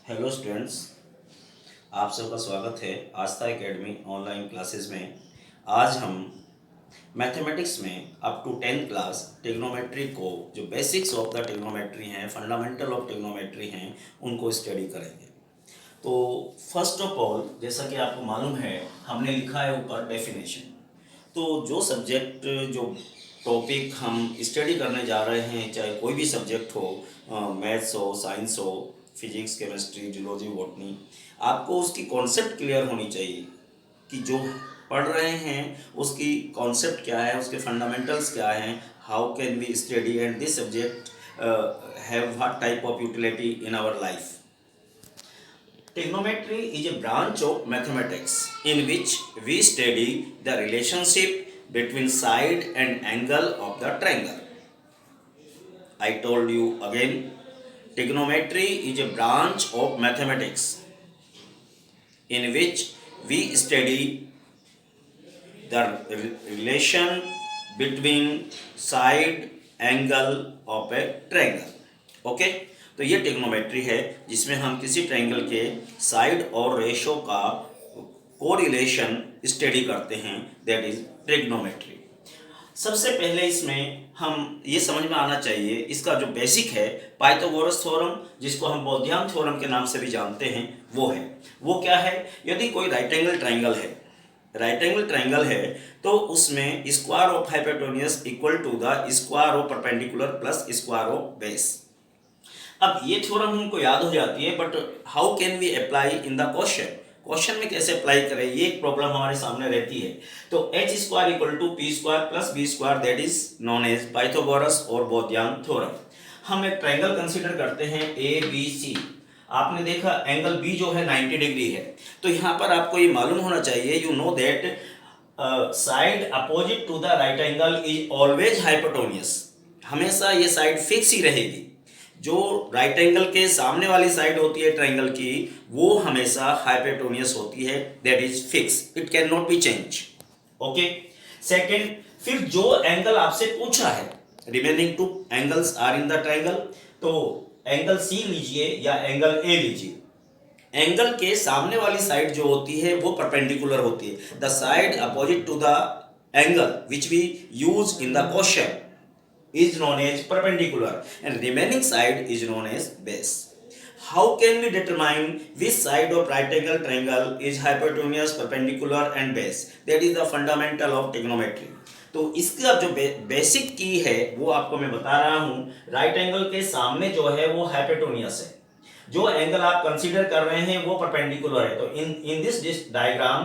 Hello students, आप सबका स्वागत है आस्था एकेडमी ऑनलाइन क्लासेस में। आज हम मैथमेटिक्स में up to 10th class trigonometry को जो बेसिक्स ऑफ द ट्रिग्नोमेट्री हैं, फंडामेंटल ऑफ ट्रिग्नोमेट्री हैं, उनको स्टडी करेंगे। तो फर्स्ट ऑफ ऑल, जैसा कि आपको मालूम है, हमने लिखा है ऊपर डेफिनेशन। तो जो सब्जेक्ट जो टॉपिक हम स्टडी करने जा रहे हैं, चाहे कोई भी सब्जेक्ट हो, मैथ्स हो, साइंस हो, फिजिक्स, केमिस्ट्री, जूलॉजी, बॉटनी, आपको उसकी कॉन्सेप्ट क्लियर होनी चाहिए कि जो पढ़ रहे हैं उसकी कॉन्सेप्ट क्या है, उसके फंडामेंटल्स क्या हैं, how can we study and this subject have what type of utility in our life. Trigonometry is a branch of mathematics in which we study the relationship between side and angle of the triangle. I told you again, trigonometry is a branch of mathematics in which we study the relation between side angle of a triangle. Okay? तो ये trigonometry है जिसमें हम किसी triangle के side और ratio का correlation study करते हैं, दैट इज ट्रिग्नोमेट्री. सबसे पहले इसमें हम ये समझ में आना चाहिए, इसका जो बेसिक है पाइथागोरस थ्योरम, जिसको हम बोधियन थ्योरम के नाम से भी जानते हैं, वो है. वो क्या है? यदि कोई राइट एंगल ट्रायंगल है तो उसमें square of hypotenuse equal to the square of perpendicular plus square of base. अब ये थ्योरम हमको याद हो जाती है, but how can we apply in the question में कैसे अप्लाई करें, ये एक प्रॉब्लम हमारे सामने रहती है. तो H square equal to P square plus B square, that is known as Pythagoras और बोधियन थ्योरम. हम एक ट्रायंगल कंसीडर करते हैं ए बी सी. आपने देखा एंगल बी जो है 90 डिग्री है. तो यहाँ पर आपको ये मालूम होना चाहिए, you know that side opposite to the right angle is always hypotenuse. हमेशा ये साइड फिक्स ही रहेगी. जो राइट एंगल के सामने वाली साइड होती है ट्रायंगल की, वो हमेशा हाइपोटेन्यूज होती है, that is fix, it can not be change. Okay. Second, फिर जो एंगल आपसे पूछा है, remaining two angles are in the triangle, तो एंगल सी लीजिए या एंगल ए लीजिए. एंगल के सामने वाली साइड जो होती है वो परपेंडिकुलर होती है. The side opposite to the angle which we use in the question is known as perpendicular and remaining side is known as base. How can we determine which side of right angle triangle is hypotenuse, perpendicular and base? That is the fundamental of trigonometry. तो इसका जो basic की है वो आपको मैं बता रहा हूँ. राइट एंगल के सामने जो है वो हाइपोटेन्यूज है. जो एंगल आप कंसीडर कर रहे हैं वो परपेंडिकुलर है. तो in this diagram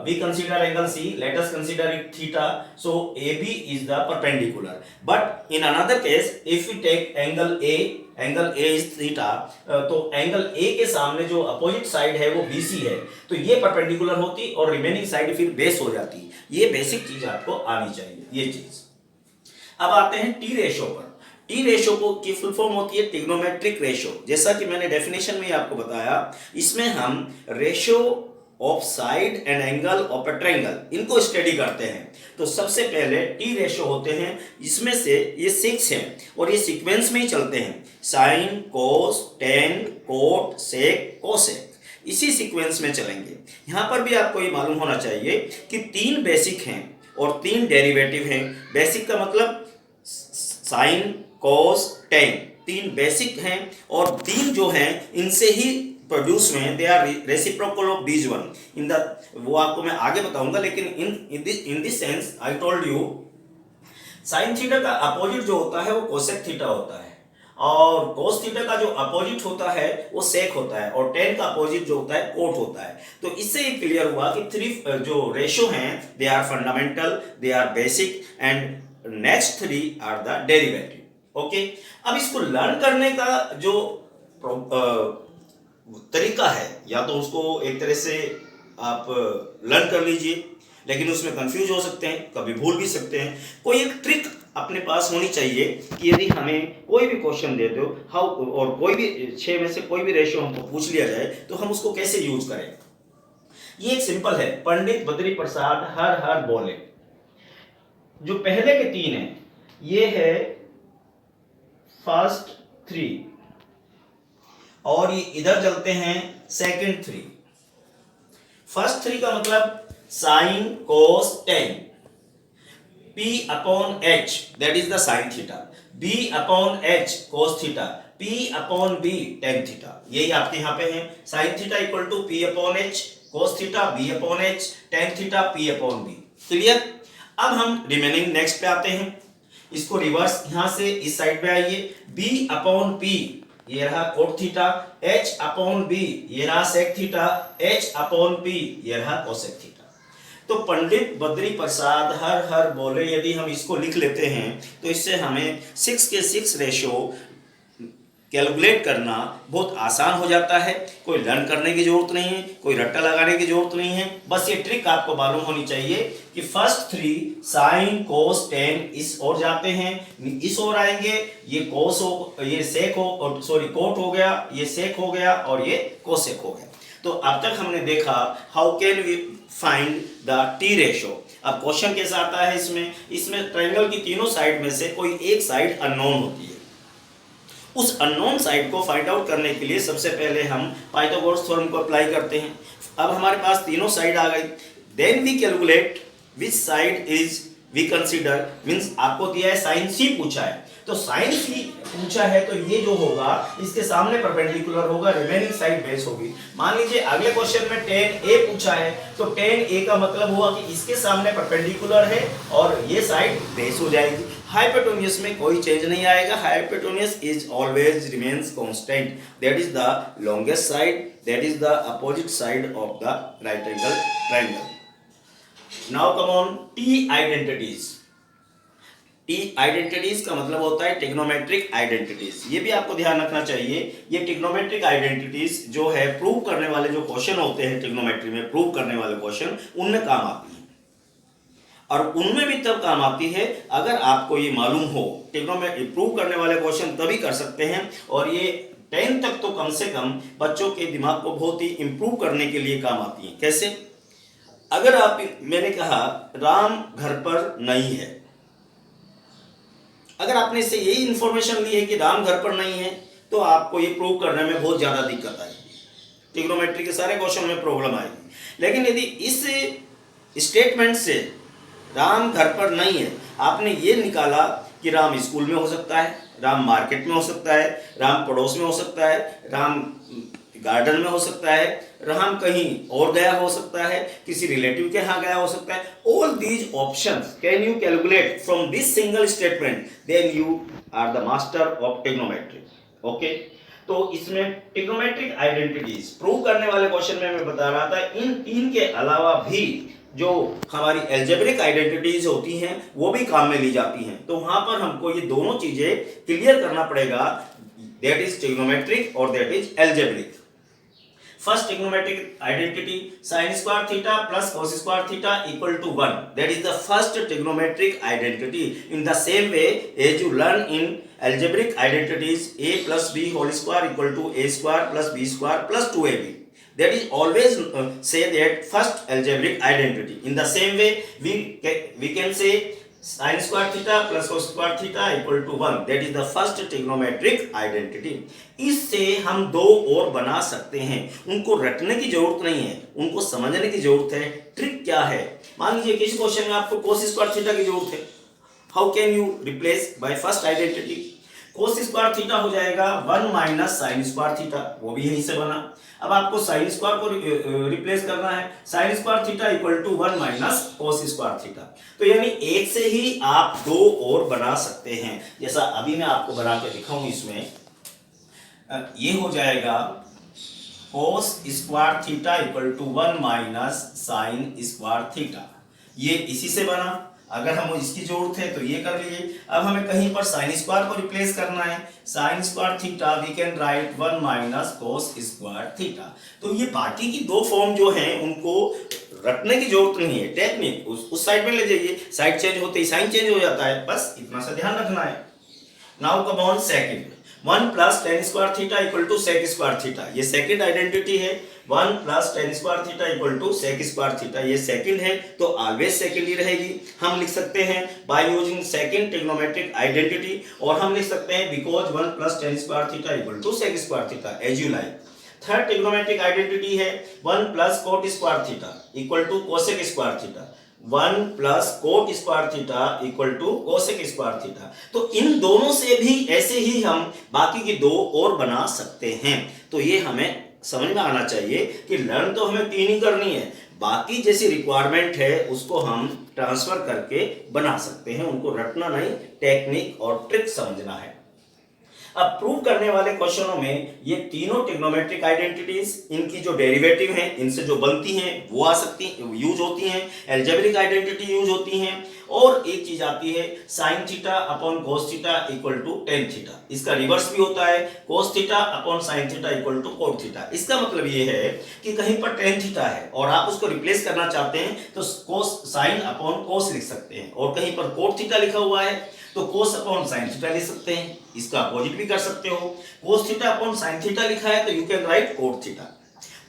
we consider angle C, let us consider it theta, so AB is the perpendicular. But in another case if we take angle A is theta, तो angle A के सामने जो opposite side है वो BC है, तो ये perpendicular होती और रिमेनिंग साइड फिर बेस हो जाती. ये बेसिक चीज आपको आनी चाहिए, ये चीज. अब आते हैं टी रेशो पर. टी रेशो को की फुल फॉर्म होती है ट्रिग्नोमेट्रिक रेशो. जैसा कि मैंने डेफिनेशन में आपको बताया, इसमें हम ratio of side and angle of a triangle इनको स्टडी करते हैं. तो सबसे पहले टी रेशो होते हैं, इसमें से ये 6 हैं और ये सीक्वेंस में ही चलते हैं. साइन, कोस, टेन, कोट, सेक, कोसेक, इसी सीक्वेंस में चलेंगे. यहां पर भी आपको ये मालूम होना चाहिए कि 3 बेसिक हैं और 3 डेरिवेटिव हैं. बेसिक का मतलब साइन, कोस, टेन, 3 बेसिक हैं और 3 जो हैं इनसे ही प्रोड्यूस हुए हैं. They are reciprocal of these one. In the वो आपको मैं आगे बताऊंगा, लेकिन in this sense I told you, sine theta का अपोजिट जो होता है वो कोसेक थीटा होता है, और कोस थीटा का जो अपोजिट होता है वो सेक होता है, और टेन का अपोजिट जो होता है कोट होता है. तो इससे ये क्लियर हुआ कि 3 जो रेशो हैं they are fundamental, they are basic and next 3 are the derivative. Okay. अब इसको लर्न करने का जो तरीका है, या तो उसको एक तरह से आप लर्न कर लीजिए, लेकिन उसमें कंफ्यूज हो सकते हैं, कभी भूल भी सकते हैं. कोई एक ट्रिक अपने पास होनी चाहिए कि यदि हमें कोई भी क्वेश्चन दे दो, हाउ, और कोई भी 6 में से कोई भी रेशियो हमको पूछ लिया जाए, तो हम उसको कैसे यूज करें. ये एक सिंपल है. पंडित बद्री प्रसाद हर हर बोले. जो पहले के 3 हैं, ये है फर्स्ट 3, और ये इधर चलते हैं सेकंड थ्री। फर्स्ट थ्री का मतलब sine cos ten, P upon H that is the sin theta, B upon H cos theta, P upon B tan theta। यही आपके यहाँ पे है sin theta equal to P upon H cos theta B upon H tan theta P upon B। Clear. अब हम remaining next पे आते हैं, इसको रिवर्स यहाँ से इस साइड पे आइए, B upon P ये रहा cot theta, H upon B ये रहा sec theta, H upon P ये रहा cosec थीटा। तो पंडित बद्री प्रसाद हर हर बोले यदि हम इसको लिख लेते हैं तो इससे हमें 6 के 6 रेशियो कैलकुलेट करना बहुत आसान हो जाता है। कोई लर्न करने की जरूरत नहीं है, कोई रट्टा लगाने की जरूरत नहीं है, बस ये ट्रिक आपको मालूम होनी चाहिए कि first three sine cos ten इस ओर जाते हैं, इस ओर आएंगे, ये कोस हो, ये सेक हो, सॉरी कोट हो गया, ये सेक हो गया और ये कोसेक हो गया। तो अब तक हमने देखा how can we find the T ratio. अब क्वेश्चन कैसा आता है इसमें ट्रायंगल की तीनों साइड में से कोई एक साइड अननोन होती है। उस अननोन साइड को फाइंड आउट करने के लिए सबसे पहले हम पाइथागोरस थ्योरम को अप्लाई करते हैं। अब हमारे पास तीनों साइड आ गई, then we calculate which side is we consider, means आपको दिया है साइन सी पूछा है, तो साइन सी पूछा है तो ये जो होगा इसके सामने परपेंडिकुलर होगा, रिमेनिंग साइड बेस होगी। मान लीजिए अगले क्वेश्चन में tan a पूछा है तो tan a का मतलब हुआ कि इसके सामने परपेंडिकुलर है और ये साइड बेस हो जाएगी। हाइपोटेन्यूज में कोई चेंज नहीं आएगा, hypotenuse is always remains constant, that is the longest side, that is the opposite side of the right angle triangle. Now come on T identities. T identities का मतलब होता है ट्रिग्नोमेट्रिक आइडेंटिटीज। ये भी आपको ध्यान रखना चाहिए, ये ट्रिग्नोमेट्रिक आइडेंटिटीज जो है प्रूव करने वाले जो क्वेश्चन होते हैं ट्रिग्नोमेट्री में प्रूव करने वाले क्वेश्चन, उनमें काम आती है। और उनमें भी तब काम आती है अगर आपको ये मालूम हो। ट्रिग्नोमेट्री प्रूव करने वाले क्वेश्चन तभी कर सकते हैं और ये 10 तक तो कम से कम बच्चों के दिमाग को बहुत ही इंप्रूव करने के लिए काम आती है। कैसे? अगर आप, मैंने कहा राम घर पर नहीं है, अगर आपने इससे यही इंफॉर्मेशन ली है कि राम घर पर नहीं है तो आपको ये प्रूव करने में बहुत ज्यादा दिक्कत आएगी, ट्रिग्नोमेट्री के सारे क्वेश्चन में प्रॉब्लम आएगी। लेकिन यदि इस स्टेटमेंट से राम घर पर नहीं है आपने ये निकाला कि राम स्कूल में हो सकता है, राम मार्केट में हो सकता है, राम पड़ोस में हो सकता है, राम गार्डन में हो सकता है, राम कहीं और गया हो सकता है, किसी रिलेटिव के यहाँ गया हो सकता है। All these options can you calculate from this single statement, then you are the master of trigonometry. Okay, तो इसमें ट्रिग्नोमेट्रिक आइडेंटिटीज प्रूव करने वाले क्वेश्चन में मैं बता रहा था, इन तीन के अलावा भी जो हमारी एल्जेब्रिक आइडेंटिटीज होती हैं वो भी काम में ली जाती हैं। तो वहां पर हमको ये दोनों चीजें क्लियर करना पड़ेगा, दैट इज ट्रिग्नोमेट्रिक और that is algebraic. First trigonometric identity, sin square theta plus cos square theta equal to 1. That is the first trigonometric identity. In the same way, as you learn in algebraic identities, a plus b whole square equal to a square plus b square plus 2ab. That is always say that first algebraic identity. In the same way, we can say sin square theta plus cos square theta equal to 1. That is the first trigonometric identity. इससे हम दो और बना सकते हैं, उनको रटने की जरूरत नहीं है, उनको समझने की जरूरत है। ट्रिक क्या है? मान लीजिए किसी क्वेश्चन में आपको cos स्क्वायर थीटा की जरूरत है, how can you replace by first identity? cos square theta हो जाएगा 1 माइनस साइन स्क्वायर थीटा, वो भी यहीं से बना। अब आपको साइन स्क्वायर को रिप्लेस करना है, sine square theta equal to 1 minus cos square theta. तो यानी एक से ही आप दो और बना सकते हैं, जैसा अभी मैं आपको बना के दिखाऊं। इसमें ये हो जाएगा cos square theta equal to 1 minus sine square theta, ये इसी से बना। अगर हम इसकी जरूरत है तो ये कर लीजिए। अब हमें कहीं पर साइन स्क्वायर को रिप्लेस करना है, sine square theta we can write 1 minus cos square theta. तो ये बाकी की दो फॉर्म जो हैं उनको रटने की जरूरत नहीं है, टेक्निक उस साइड में ले जाइए, साइड चेंज होते ही साइन चेंज हो जाता है, बस इतना सा ध्यान रखना है। Now come on second. 1 plus tan square theta equal to sec square theta, ये सेकंड आइडेंटिटी है। 1 plus tan square theta equal to sec square theta, ये सेकंड है तो ऑलवेज सेकंड ही रहेगी। हम लिख सकते हैं by using second trigonometric identity, और हम लिख सकते हैं because 1 plus tan square theta equal to sec square theta, as you like. Third trigonometric identity है 1 plus cot square theta equal to cosec square theta, 1 plus cot square theta equal to cosec square theta. तो इन दोनों से भी ऐसे ही हम बाकी की दो और बना सकते हैं। तो ये हमें समझ में आना चाहिए कि लर्न तो हमें 3 ही करनी है, बाकी जैसी रिक्वायरमेंट है उसको हम ट्रांसफर करके बना सकते हैं, उनको रटना नहीं, टेक्निक और ट्रिक समझना है। अब प्रूव करने वाले क्वेश्चनों में ये तीनों ट्रिग्नोमेट्रिक आइडेंटिटीज, इनकी जो डेरिवेटिव हैं, इनसे जो बनती हैं वो आ सकती यूज होती हैं, अलजेब्रिक आइडेंटिटी यूज होती हैं, और एक चीज आती है sine theta upon cos theta equal to tan theta. इसका रिवर्स भी होता है, cos theta upon sine theta equal to cot theta. इसका मतलब ये है कि कहीं पर टेन थीटा है और आप उसको रिप्लेस करना चाहते हैं तो कोस साइन अपॉन कोस लिख सकते हैं, और कहीं पर कोट थीटा लिखा हुआ है तो कोस अपॉन साइन थीटा लिख सकते हैं। इसका अपोजिट भी कर सकते हो, कोस थीटा अपॉन साइन थीटा लिखा है तो you can write cot theta.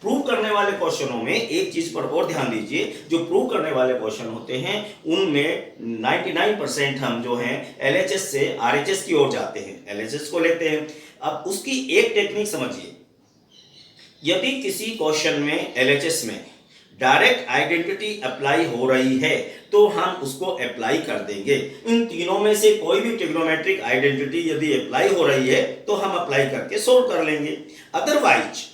Prove करने वाले क्वेश्चनों में एक चीज पर और ध्यान दीजिए, जो प्रूव करने वाले क्वेश्चन होते हैं उनमें 99% हम जो हैं एलएचएस से आरएचएस की ओर जाते हैं, एलएचएस को लेते हैं। अब उसकी एक टेक्निक समझिए, यदि किसी क्वेश्चन में एलएचएस में डायरेक्ट आइडेंटिटी अप्लाई हो रही है तो हम उसको अप्लाई कर देंगे। इन तीनों में से कोई भी ट्रिग्नोमेट्रिक आइडेंटिटी यदि अप्लाई हो रही है तो हम अप्लाई करके सोल्व कर लेंगे, अदरवाइज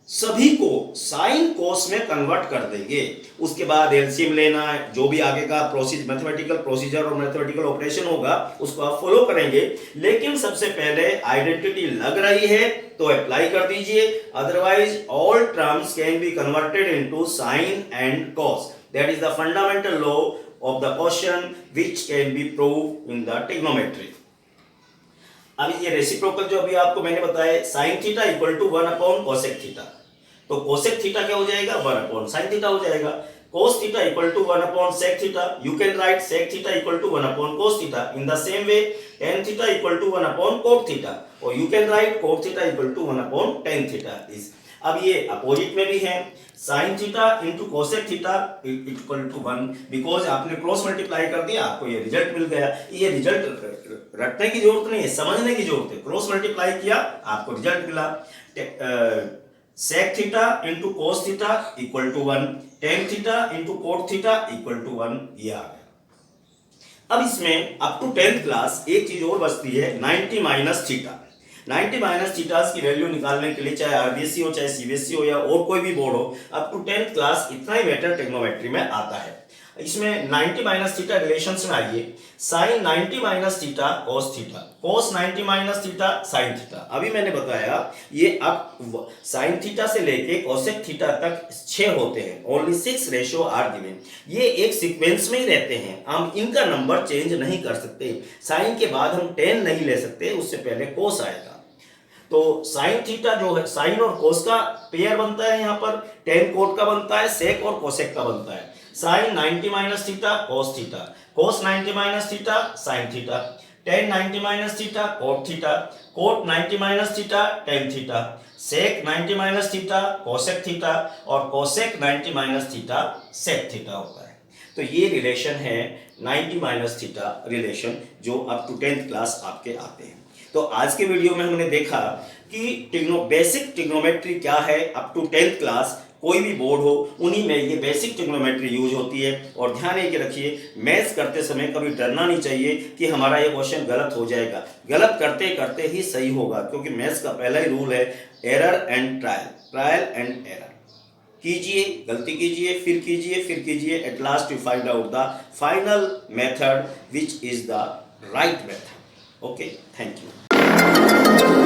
सभी को साइन कोस में कन्वर्ट कर देंगे। उसके बाद एलसीएम लेना, जो भी आगे का मैथमेटिकल प्रोसीजर और मैथमेटिकल ऑपरेशन होगा उसको आप फॉलो करेंगे, लेकिन सबसे पहले आइडेंटिटी लग रही है तो अप्लाई कर दीजिए, otherwise all terms can be converted into sine and cos. That is the fundamental law of the question which can be proved in the trigonometry. अब ये रेसिप्रोकल जो अभी आपको मैंने बताया, sine theta equal to 1 upon cosec theta, तो cosec theta क्या हो जाएगा 1 अपॉन साइन थीटा हो जाएगा। Cos theta equal to 1 upon sec theta, you can write sec theta equal to 1 upon cos theta. In the same way tan theta equal to 1 upon cot theta, और you can write cot theta equal to 1 upon tan theta. अब ये opposite में भी है, sine theta into cosec theta equal to 1, because आपने cross multiply कर दिया, आपको ये रिजल्ट मिल गया। ये रिजल्ट रटने की जरूरत नहीं है, समझने की जरूरत है। क्रॉस मल्टीप्लाई किया, आपको रिजल्ट मिला। Sec theta into cos theta equal to 1, tan theta into cot theta equal to 1, ये आ गया। अब इसमें अप टू 10th क्लास एक चीज और बचती है, 90 माइनस थीटा। 90 माइनस थीटास की वैल्यू निकालने के लिए चाहे आरबीएसई हो चाहे सीबीएसई हो या और कोई भी बोर्ड हो, अप टू 10th क्लास इतना ही मैटर ट्रिग्नोमेट्री में आता है। इसमें 90 माइनस थीटा रिलेशंस में आइए, sine 90 minus theta cos theta, cos 90 minus theta sine theta. अभी मैंने बताया ये अब साइन थीटा से लेके कोसेक थीटा तक 6 होते हैं, ओनली 6 रेशियो आर गिवन। ये एक सीक्वेंस में ही रहते हैं, हम इनका नंबर चेंज नहीं कर सकते। साइन के बाद हम 10 नहीं ले सकते, उससे पहले कोस आएगा। तो साइन थीटा जो है, साइन और कोस का पेयर बनता है, यहाँ पर टेन कोट का बनता है, सेक और कोसेक का बनता है। Sine 90 minus theta cos theta, cos 90 minus theta sine theta, tan 90 minus theta cot theta, cot 90 minus theta tan theta, sec 90 minus theta cosec theta, और cosec 90 minus theta sec theta होता है। तो ये relation है 90 minus theta relation, जो up to 10th class आपके आते हैं। तो आज के वीडियो में हमने देखा कि बेसिक ट्रिग्नोमेट्री क्या है। अप टू 10th क्लास कोई भी बोर्ड हो उन्हीं में ये बेसिक ट्रिग्नोमेट्री यूज होती है। और ध्यान ये रखिए, मैथ्स करते समय कभी डरना नहीं चाहिए कि हमारा ये क्वेश्चन गलत हो जाएगा। गलत करते करते ही सही होगा, क्योंकि मैथ्स का पहला ही रूल है error and trial, trial and error. कीजिए, गलती कीजिए, फिर कीजिए, फिर कीजिए, at last you find out the final method which is the right method. Okay, thank you.